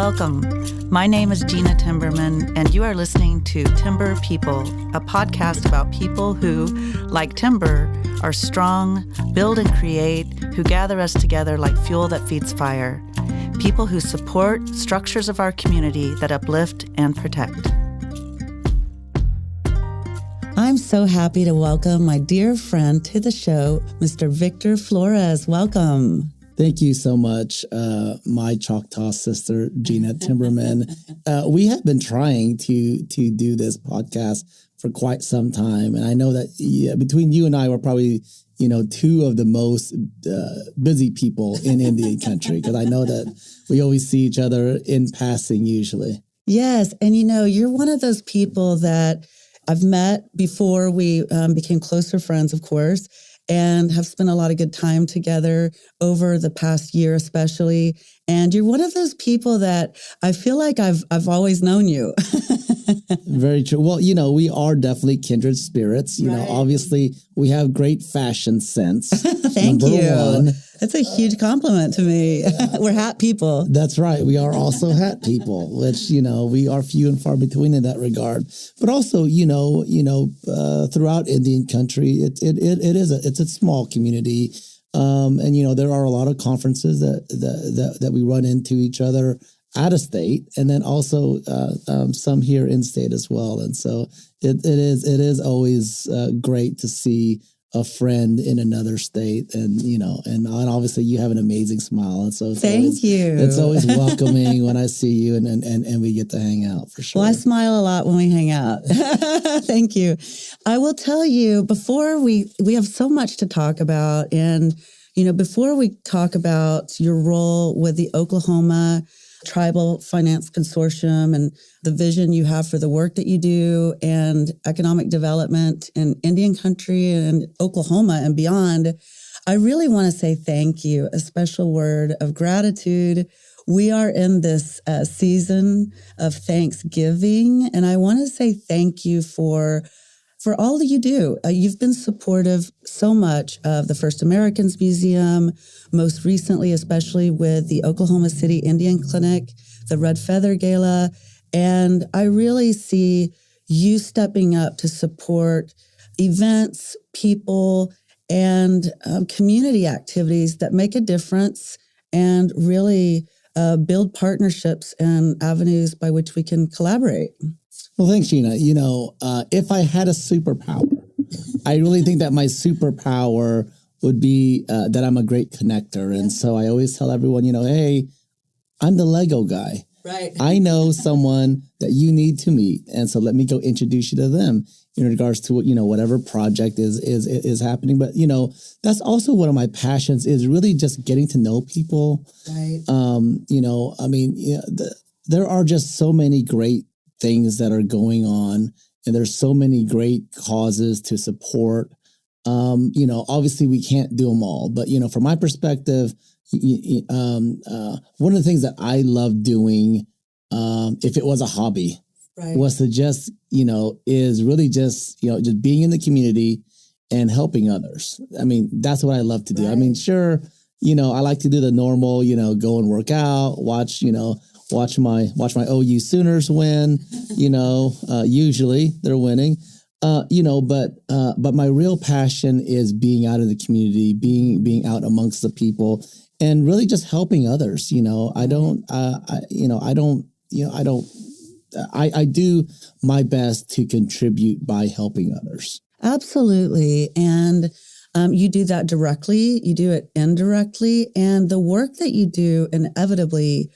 Welcome. My name is Gena Timberman, and you are listening to Timber People, a podcast about people who, like timber, are strong, build and create, who gather us together like fuel that feeds fire. People who support structures of our community that uplift and protect. I'm so happy to welcome my dear friend to the show, Mr. Victor Flores. Welcome. Thank you so much, my Choctaw sister, Gena Timberman. We have been trying to do this podcast for quite some time. And I know that between you and I, we're probably, two of the most busy people in Indian country, because I know that we always see each other in passing usually. Yes. And, you're one of those people that I've met before we became closer friends, of course, and have spent a lot of good time together over the past year, especially. And you're one of those people that I feel like I've always known you. Very true. Well, we are definitely kindred spirits. Right. Obviously we have great fashion sense. Thank you. One. That's a huge compliment to me. We're hat people. That's right. We are also hat people, which, we are few and far between in that regard. But also, throughout Indian country, it's a small community. And, there are a lot of conferences that we run into each other out of state, and then also some here in state as well. And so it is always great to see a friend in another state, and and obviously you have an amazing smile, and so thank you. It's always welcoming when I see you, and we get to hang out for sure. Well, I smile a lot when we hang out. Thank you. I will tell you, before we have so much to talk about, and before we talk about your role with the Oklahoma Tribal Finance Consortium and the vision you have for the work that you do and economic development in Indian country and Oklahoma and beyond, I really want to say thank you, a special word of gratitude. We are in this season of Thanksgiving, and I want to say thank you for all that you do. You've been supportive so much of the First Americans Museum, most recently, especially with the Oklahoma City Indian Clinic, the Red Feather Gala. And I really see you stepping up to support events, people, and community activities that make a difference and really build partnerships and avenues by which we can collaborate. Well, thanks, Gena. If I had a superpower, I really think that my superpower would be that I'm a great connector. And so I always tell everyone, hey, I'm the Lego guy. Right. I know someone that you need to meet. And so let me go introduce you to them in regards to, whatever project is happening. But, that's also one of my passions, is really just getting to know people. Right. There are just so many great things that are going on, and there's so many great causes to support. Obviously we can't do them all, but from my perspective, one of the things that I love doing, if it was a hobby, right, was to just is really just being in the community and helping others. That's what I love to do. Right. Sure, I like to do the normal, go and work out, watch my OU Sooners win, usually they're winning, but my real passion is being out in the community, being out amongst the people, and really just helping others. I do my best to contribute by helping others. Absolutely. And you do that directly, you do it indirectly, and the work that you do inevitably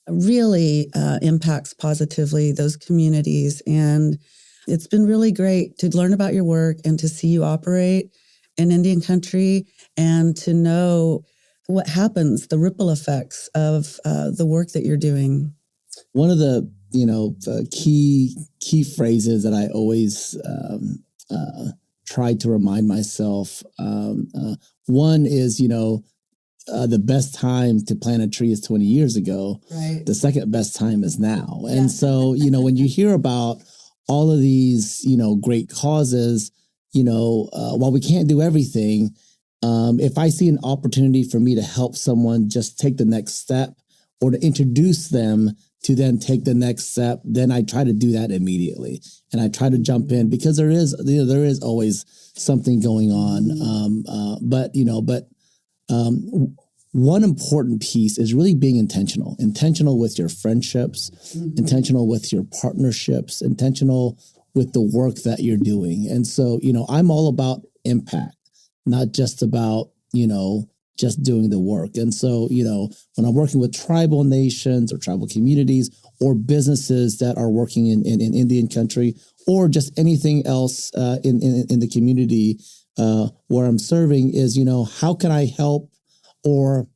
really impacts positively those communities. And it's been really great to learn about your work and to see you operate in Indian country and to know what happens, the ripple effects of the work that you're doing. One of the, key phrases that I always try to remind myself, one is, the best time to plant a tree is 20 years ago. Right. The second best time is now. And so, when you hear about all of these, great causes, while we can't do everything, if I see an opportunity for me to help someone just take the next step or to introduce them to then take the next step, then I try to do that immediately. And I try to jump in because there is always something going on. But one important piece is really being intentional with your friendships, intentional with your partnerships, intentional with the work that you're doing. And so, I'm all about impact, not just about, just doing the work. And so, when I'm working with tribal nations or tribal communities or businesses that are working in Indian country or just anything else in the community where I'm serving is, how can I help or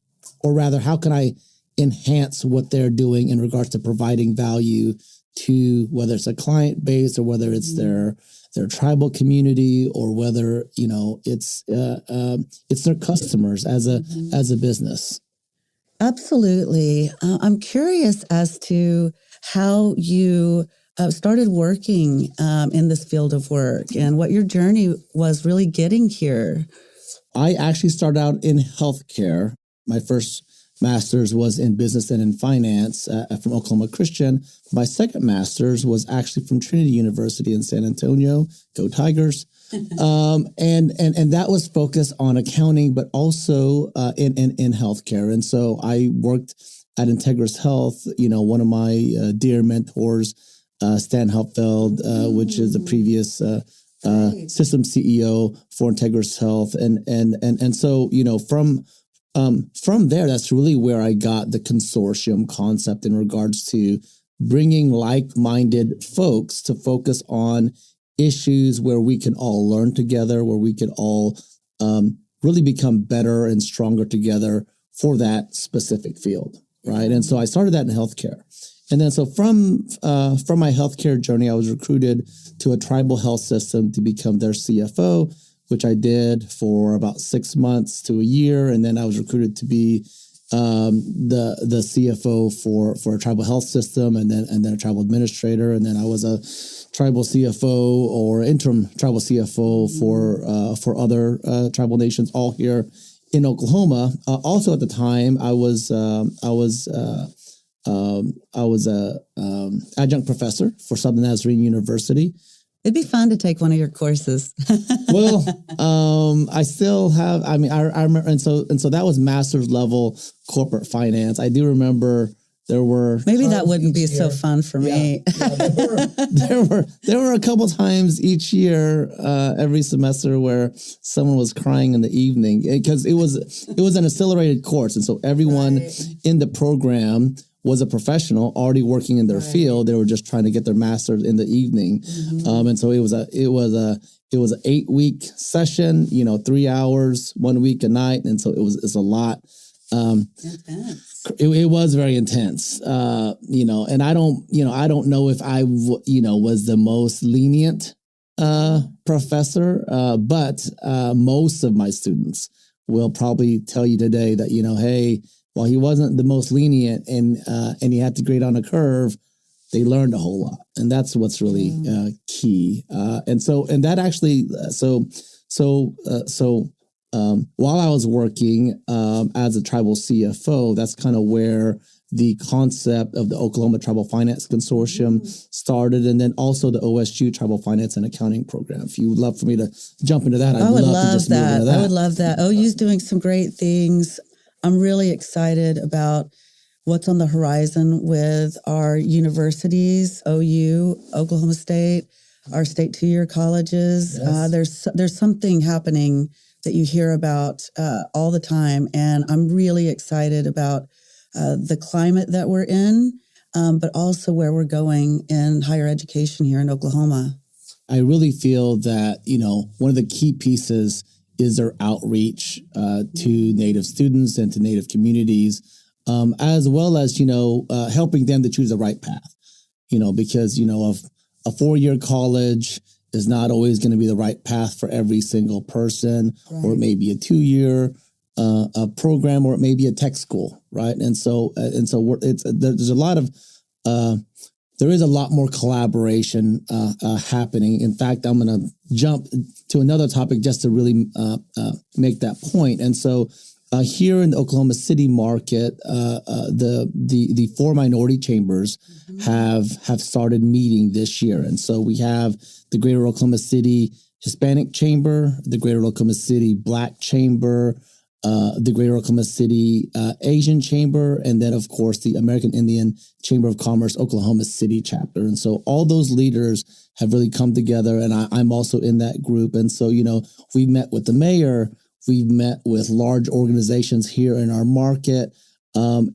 rather, how can I enhance what they're doing in regards to providing value to whether it's a client base or whether it's their tribal community or whether it's their customers as a business. Absolutely. I'm curious as to how you started working in this field of work and what your journey was really getting here. I actually started out in healthcare. My first master's was in business and in finance from Oklahoma Christian. My second master's was actually from Trinity University in San Antonio. Go Tigers. And that was focused on accounting, but also in healthcare. And so I worked at Integris Health. One of my dear mentors, Stan Helpfeld, which is the previous system CEO for Integris Health. And so, from there, that's really where I got the consortium concept in regards to bringing like-minded folks to focus on issues where we can all learn together, where we can all really become better and stronger together for that specific field, right? And so I started that in healthcare. And then so from my healthcare journey, I was recruited to a tribal health system to become their CFO, which I did for about 6 months to a year. And then I was recruited to be the CFO for a tribal health system and then a tribal administrator. And then I was a tribal CFO or interim tribal CFO for other tribal nations, all here in Oklahoma. Also at the time, I was a adjunct professor for Southern Nazarene University. It'd be fun to take one of your courses. Well, I still have. I remember, and so that was master's level corporate finance. I do remember there were maybe that wouldn't be so fun for me. Yeah, there were a couple times each year, every semester, where someone was crying in the evening because it was an accelerated course, and so everyone in the program was a professional already working in their field. They were just trying to get their master's in the evening. And so it was an 8-week session, 3 hours, 1 week a night. And so it's a lot. Intense. It was very intense, and I don't know if I, was the most lenient professor, but most of my students will probably tell you today that, hey, while he wasn't the most lenient and he had to grade on a curve, they learned a whole lot. And that's what's really key. And that actually, while I was working as a tribal CFO, that's kind of where the concept of the Oklahoma Tribal Finance Consortium started, and then also the OSU Tribal Finance and Accounting Program. If you would love for me to jump into that, I would love that. I would love that. OU's doing some great things. I'm really excited about what's on the horizon with our universities, OU, Oklahoma State, our state 2-year colleges. Yes. There's something happening that you hear about all the time, and I'm really excited about the climate that we're in, but also where we're going in higher education here in Oklahoma. I really feel that, one of the key pieces is their outreach to Native students and to Native communities, as well as, helping them to choose the right path, because, a 4-year college is not always going to be the right path for every single person, or it may be a 2-year program, or it may be a tech school, right? And so there's a lot of there is a lot more collaboration happening. In fact, I'm going to jump to another topic just to really make that point. And so here in the Oklahoma City market, the four minority chambers have started meeting this year, and so we have the Greater Oklahoma City Hispanic Chamber, the Greater Oklahoma City Black Chamber, the Greater Oklahoma City Asian Chamber, and then, of course, the American Indian Chamber of Commerce Oklahoma City chapter. And so all those leaders have really come together, and I'm also in that group. And so, we've met with the mayor, we've met with large organizations here in our market, and,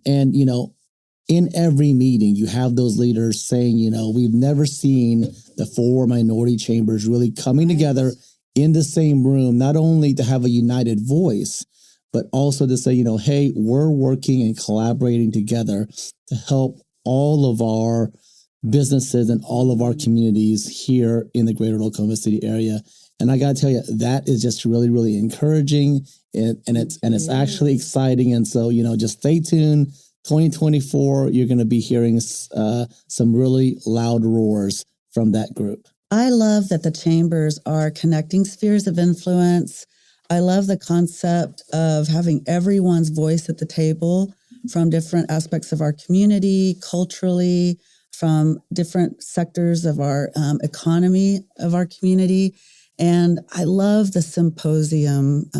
in every meeting, you have those leaders saying, we've never seen the four minority chambers really coming together in the same room, not only to have a united voice, but also to say, hey, we're working and collaborating together to help all of our businesses and all of our communities here in the Greater Oklahoma City area. And I got to tell you, that is just really, really encouraging, and it's actually exciting. And so, just stay tuned. 2024, you're going to be hearing some really loud roars from that group. I love that the chambers are connecting spheres of influence. I love the concept of having everyone's voice at the table from different aspects of our community, culturally, from different sectors of our economy of our community. And I love the symposium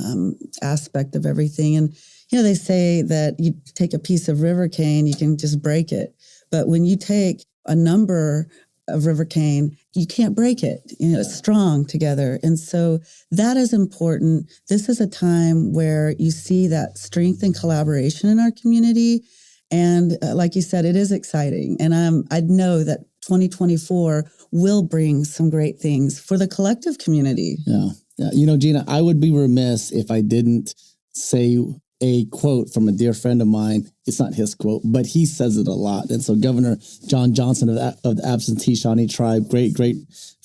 aspect of everything. And, they say that you take a piece of river cane, you can just break it. But when you take a number of river cane, you can't break it. It's strong together. And so that is important. This is a time where you see that strength and collaboration in our community. And like you said, it is exciting. And I know that 2024 will bring some great things for the collective community. Yeah. Gena, I would be remiss if I didn't say a quote from a dear friend of mine. It's not his quote, but he says it a lot. And so Governor John Johnson of the absentee Shawnee tribe, great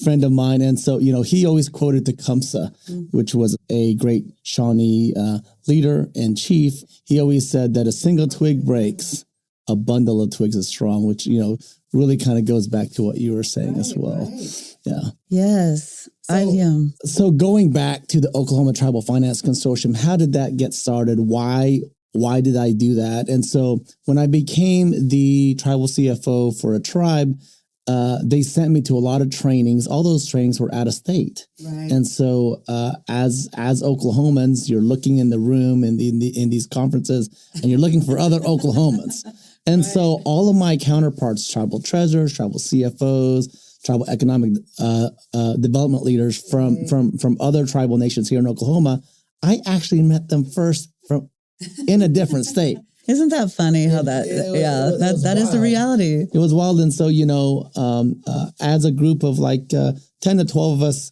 friend of mine. And so, he always quoted Tecumseh, which was a great Shawnee leader and chief. He always said that a single twig breaks, a bundle of twigs is strong, which, really kind of goes back to what you were saying as well. Right. Yeah. Yes. So going back to the Oklahoma Tribal Finance Consortium, how did that get started? Why did I do that? And so when I became the tribal CFO for a tribe, they sent me to a lot of trainings. All those trainings were out of state. Right. And so as Oklahomans, you're looking in the room in these conferences, and you're looking for other Oklahomans. And so all of my counterparts, tribal treasurers, tribal CFOs, tribal economic development leaders from other tribal nations here in Oklahoma, I actually met them first in a different state. Isn't that funny how that is the reality. It was wild. And so, as a group of 10 to 12 of us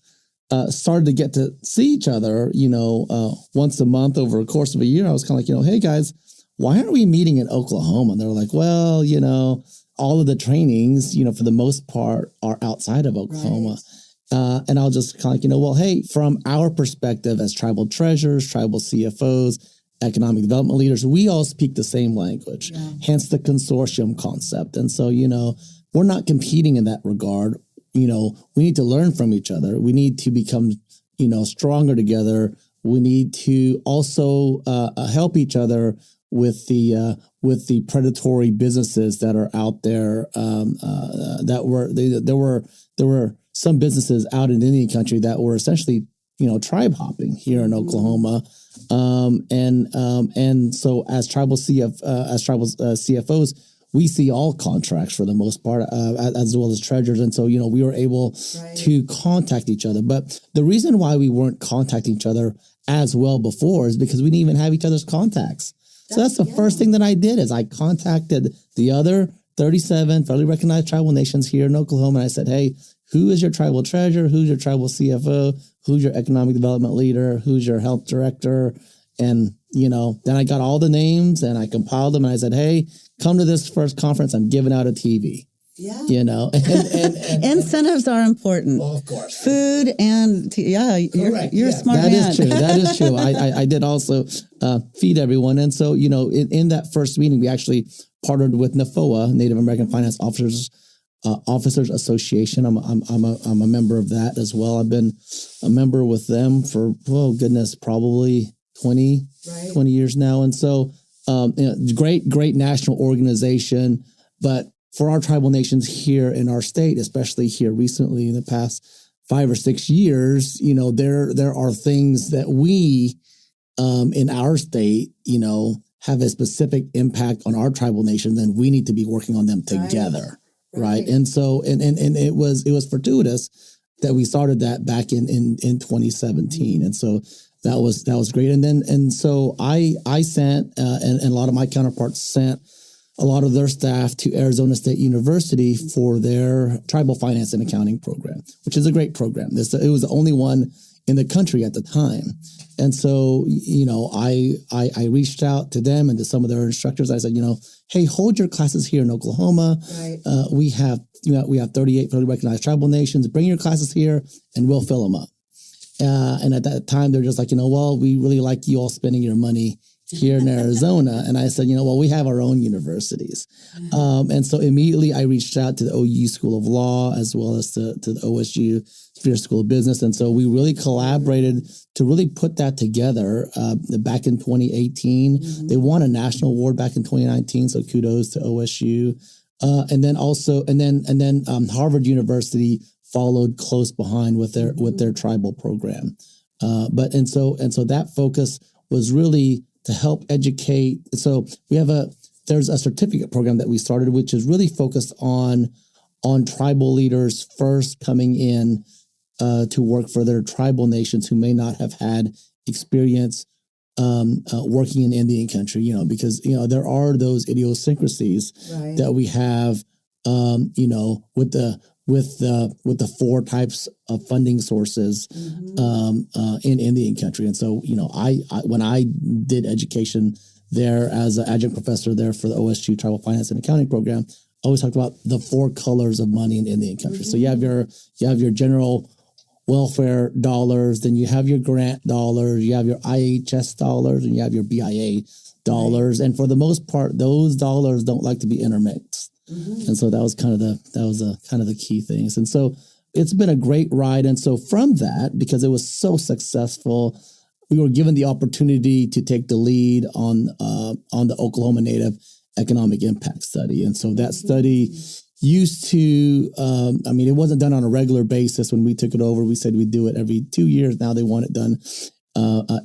started to get to see each other, once a month over a course of a year, I was kind of like, hey guys, why aren't we meeting in Oklahoma? And they were like, well, all of the trainings, for the most part are outside of Oklahoma. Right. And I'll just kind of well, hey, from our perspective as tribal treasurers, tribal CFOs, economic development leaders, we all speak the same language, hence the consortium concept. And so, we're not competing in that regard. We need to learn from each other. We need to become, stronger together. We need to also help each other with the predatory businesses that are out there. There were some businesses out in Indian country that were essentially, tribe hopping here in Oklahoma. And so as tribal CFOs, we see all contracts for the most part, as well as treasurers. And so, we were able to contact each other. But the reason why we weren't contacting each other as well before is because we didn't even have each other's contacts. So that's the first thing that I did is I contacted the other 37 federally recognized tribal nations here in Oklahoma. And I said, hey, who is your tribal treasurer? Who's your tribal CFO? Who's your economic development leader? Who's your health director? And, then I got all the names and I compiled them and I said, hey, come to this first conference. I'm giving out a TV. Yeah. And incentives are important. Well, of course. Food and you're a smart man. That is true. I did also feed everyone. And so, in that first meeting, we actually partnered with NAFOA, Native American Finance Officers Association. I'm a member of that as well. I've been a member with them for, probably 20, Right. 20 years now. And so, great national organization. But for our tribal nations here in our state, especially here recently in the past 5 or 6 years, there are things that we in our state, have a specific impact on our tribal nations, and we need to be working on them together. Right. And so, and it was fortuitous that we started that back in 2017. And so that was great. And so I sent, and a lot of my counterparts sent a lot of their staff to Arizona State University for their tribal finance and accounting program, which is a great program. It was the only one in the country at the time. And so, I reached out to them and to some of their instructors. I said, hey, hold your classes here in Oklahoma. Right. We have 38 federally recognized tribal nations. Bring your classes here and we'll fill them up. And at that time, they're just like, well, we really like you all spending your money here in Arizona. And I said, well, we have our own universities. And so immediately I reached out to the OU School of Law as well as to the OSU Spear School of Business. And so we really collaborated to really put that together back in 2018. Mm-hmm. They won a national award back in 2019. So kudos to OSU. And then Harvard University followed close behind with their tribal program. And so that focus was really to help educate. So there's a certificate program that we started, which is really focused on tribal leaders first coming in to work for their tribal nations who may not have had experience working in Indian country, because there are those idiosyncrasies that we have, with the 4 types of funding sources in Indian country. And so, I when I did education there as an adjunct professor there for the OSU Tribal Finance and Accounting program, I always talked about the 4 colors of money in Indian country. Mm-hmm. So you have your general welfare dollars, then you have your grant dollars, you have your IHS dollars, and you have your BIA dollars. And for the most part, those dollars don't like to be intermixed. Mm-hmm. And so that was kind of the key things. And so it's been a great ride. And so from that, because it was so successful, we were given the opportunity to take the lead on the Oklahoma Native Economic Impact Study. And so that study used to, it wasn't done on a regular basis when we took it over. We said we'd do it every 2 years. Now they want it done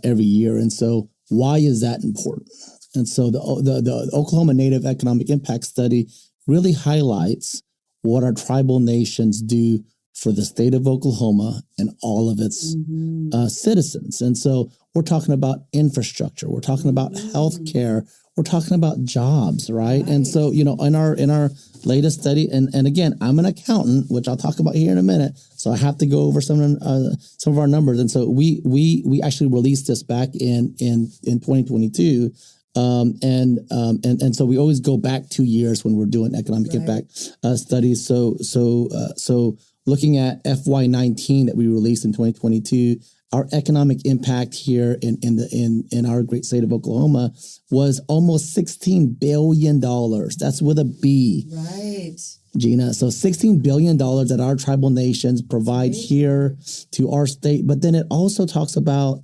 every year. And so why is that important? And so the Oklahoma Native Economic Impact Study really highlights what our tribal nations do for the state of Oklahoma and all of its citizens. And so we're talking about infrastructure, we're talking about healthcare, we're talking about jobs, right? And so, in our latest study, and again, I'm an accountant, which I'll talk about here in a minute, so I have to go over some of our numbers. And so we actually released this back in 2022. And so we always go back 2 years when we're doing economic impact studies. So looking at FY19 that we released in 2022, our economic impact here in our great state of Oklahoma was almost $16 billion. That's with a B. Right. Gena. So $16 billion that our tribal nations provide here to our state. But then it also talks about,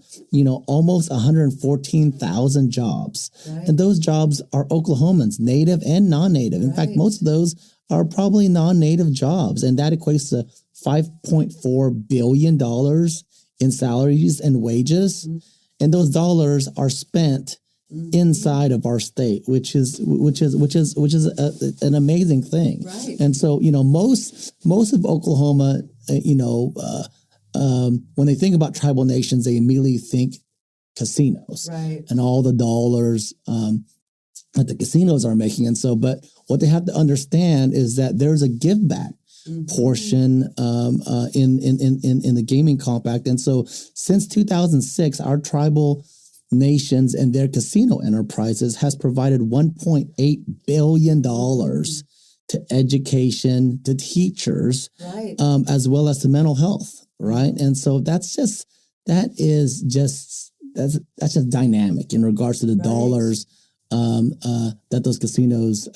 almost 114,000 jobs. Right. And those jobs are Oklahomans, native and non-native. In fact, most of those are probably non-native jobs. And that equates to $5.4 billion in salaries and wages. Mm-hmm. And those dollars are spent inside of our state, which is an amazing thing. Right. And so, most of Oklahoma, when they think about tribal nations, they immediately think casinos and all the dollars that the casinos are making. And so, but what they have to understand is that there's a give back portion in the gaming compact. And so since 2006, our tribal nations and their casino enterprises has provided $1.8 billion to education, to teachers, as well as to mental health, right? And so that's just dynamic in regards to the dollars that those casinos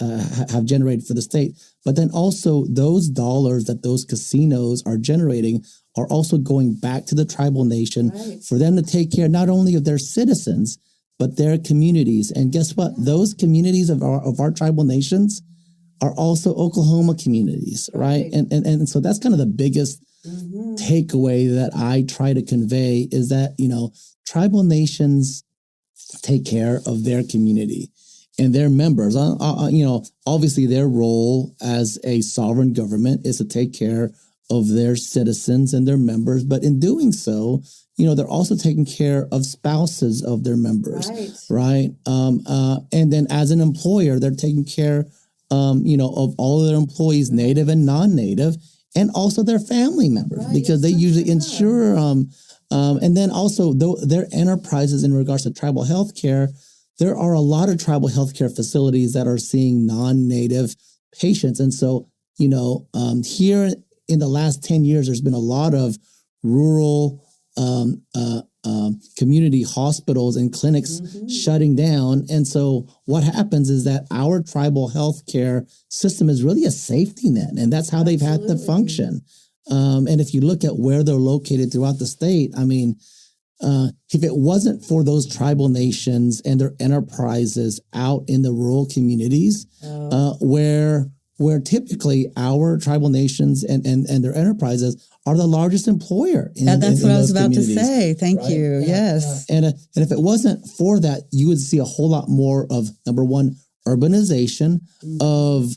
have generated for the state. But then also those dollars that those casinos are generating are also going back to the tribal nation for them to take care not only of their citizens, but their communities. And guess what? Those communities of our tribal nations are also Oklahoma communities, right? And so that's kind of the biggest takeaway that I try to convey is that, tribal nations take care of their community and their members. Obviously their role as a sovereign government is to take care of their citizens and their members. But in doing so, they're also taking care of spouses of their members, right? And then as an employer, they're taking care, of all of their employees, native and non-native, and also their family members, because they usually insure and then also their enterprises in regards to tribal health care. There are a lot of tribal healthcare facilities that are seeing non-native patients. And so, here in the last 10 years, there's been a lot of rural community hospitals and clinics shutting down. And so what happens is that our tribal healthcare system is really a safety net, and that's how they've had to function. And if you look at where they're located throughout the state, I mean, if it wasn't for those tribal nations and their enterprises out in the rural communities, where typically our tribal nations and their enterprises are the largest employer. That's what I was about to say. Thank you. Yeah. Yes. And if it wasn't for that, you would see a whole lot more of, number one, urbanization of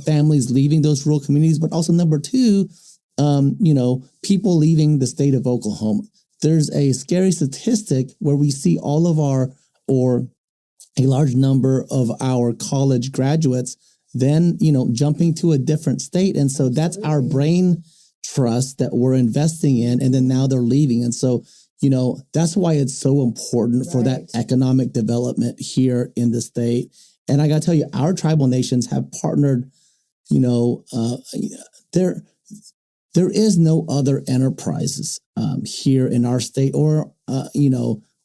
families leaving those rural communities, but also number two, people leaving the state of Oklahoma. There's a scary statistic where we see all of or a large number of our college graduates then, jumping to a different state. And so that's our brain trust that we're investing in. And then now they're leaving. And so, that's why it's so important for that economic development here in the state. And I got to tell you, our tribal nations have partnered, there is no other enterprises here in our state or,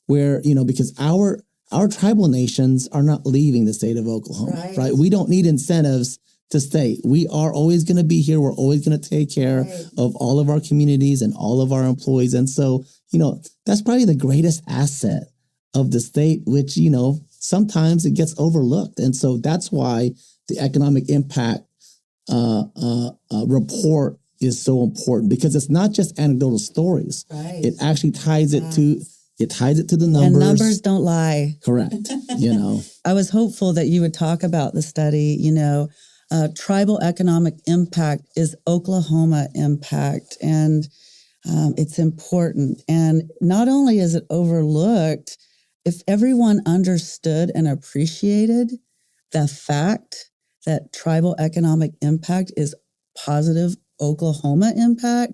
where, because our tribal nations are not leaving the state of Oklahoma, right? We don't need incentives to stay. We are always going to be here. We're always going to take care of all of our communities and all of our employees. And so, that's probably the greatest asset of the state, which, sometimes it gets overlooked. And so that's why the economic impact report is so important, because it's not just anecdotal stories. It actually ties it to the numbers. And numbers don't lie. Correct. I was hopeful that you would talk about the study. Tribal economic impact is Oklahoma impact, and it's important. And not only is it overlooked, if everyone understood and appreciated the fact that tribal economic impact is positive Oklahoma impact,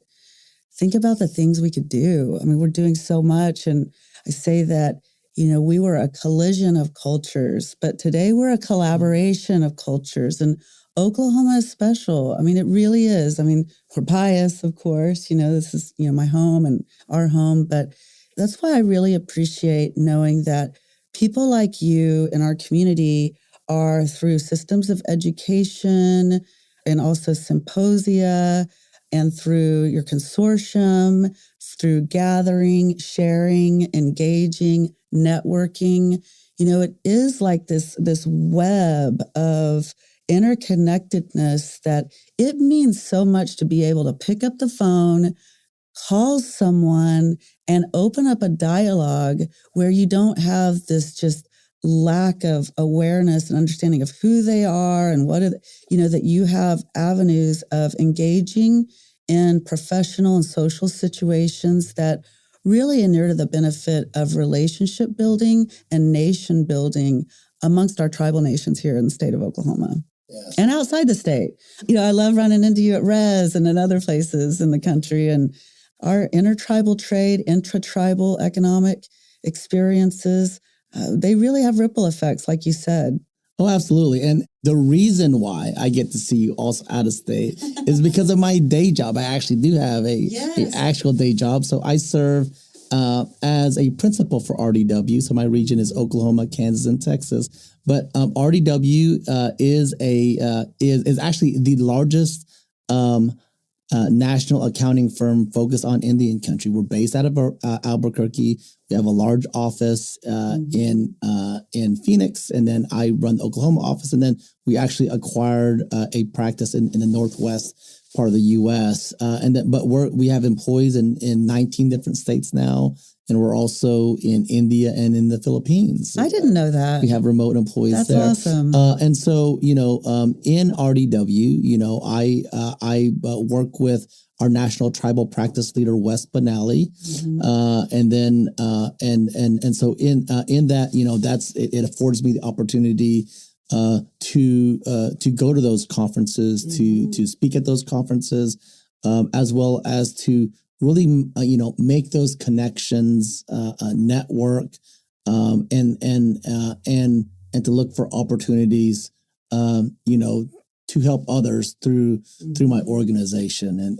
think about the things we could do. I mean, we're doing so much. And I say that, we were a collision of cultures, but today we're a collaboration of cultures. And Oklahoma is special. I mean, it really is. I mean, we're biased, of course. This is, my home and our home. But that's why I really appreciate knowing that people like you in our community are, through systems of education and also symposia, and through your consortium, through gathering, sharing, engaging, networking, it is like this web of interconnectedness that it means so much to be able to pick up the phone, call someone, and open up a dialogue where you don't have this just lack of awareness and understanding of who they are and what that you have avenues of engaging in professional and social situations that really inure to the benefit of relationship building and nation building amongst our tribal nations here in the state of Oklahoma. Yes. And outside the state. I love running into you at Res and in other places in the country, and our intertribal trade, intra-tribal economic experiences, they really have ripple effects, like you said. Oh, absolutely. And the reason why I get to see you also out of state is because of my day job. I actually do have a actual day job. So I serve as a principal for RDW. So my region is Oklahoma, Kansas, and Texas. But RDW is actually the largest national accounting firm focused on Indian country. We're based out of Albuquerque. We have a large office in Phoenix, and then I run the Oklahoma office. And then we actually acquired a practice in the Northwest part of the U.S. But we have employees in 19 different states now. And we're also in India and in the Philippines. I didn't know that. We have remote employees there. That's awesome. And so, in RDW, I work with our national tribal practice leader, Wes Benally. And so in that, it affords me the opportunity to go to those conferences, to speak at those conferences, as well as to really, make those connections, network, and to look for opportunities, to help others through my organization. And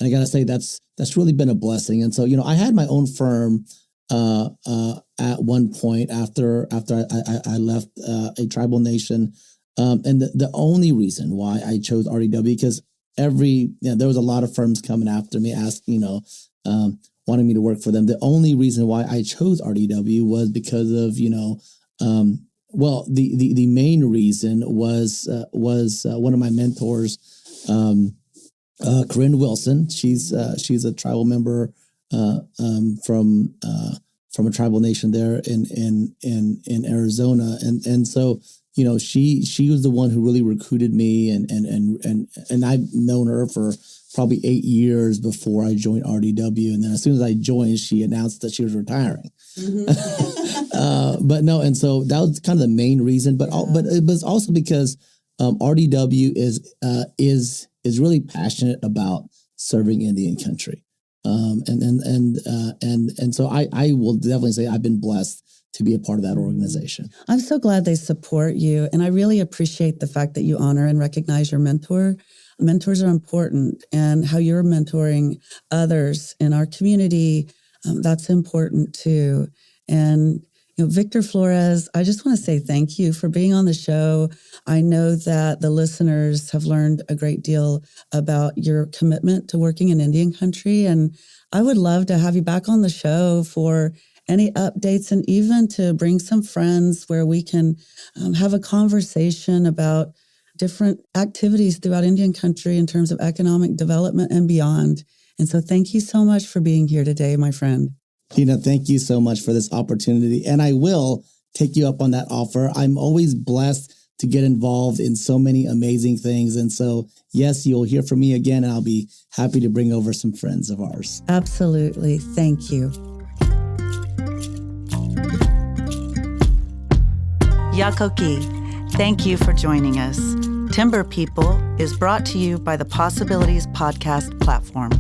I gotta say that's really been a blessing. And so, I had my own firm at one point after I left a tribal nation, and the only reason why I chose RDW, because there was a lot of firms coming after me, wanting me to work for them. The only reason why I chose RDW was because of, the main reason was one of my mentors, Corinne Wilson. She's a tribal member from a tribal nation there in Arizona, and so. She was the one who really recruited me, and I've known her for probably 8 years before I joined RDW. And then as soon as I joined, she announced that she was retiring. But no, and so that was kind of the main reason. But it was also because RDW is really passionate about serving Indian country, and so I will definitely say I've been blessed to be a part of that organization. I'm so glad they support you. And I really appreciate the fact that you honor and recognize your mentor. Mentors are important, and how you're mentoring others in our community, that's important too. And Victor Flores, I just want to say thank you for being on the show. I know that the listeners have learned a great deal about your commitment to working in Indian country, and I would love to have you back on the show for any updates, and even to bring some friends where we can have a conversation about different activities throughout Indian country in terms of economic development and beyond. And so thank you so much for being here today, my friend. Thank you so much for this opportunity. And I will take you up on that offer. I'm always blessed to get involved in so many amazing things. And so, yes, you'll hear from me again, and I'll be happy to bring over some friends of ours. Absolutely. Thank you. Yakoki, thank you for joining us. Timber People is brought to you by the Possibilities Podcast platform.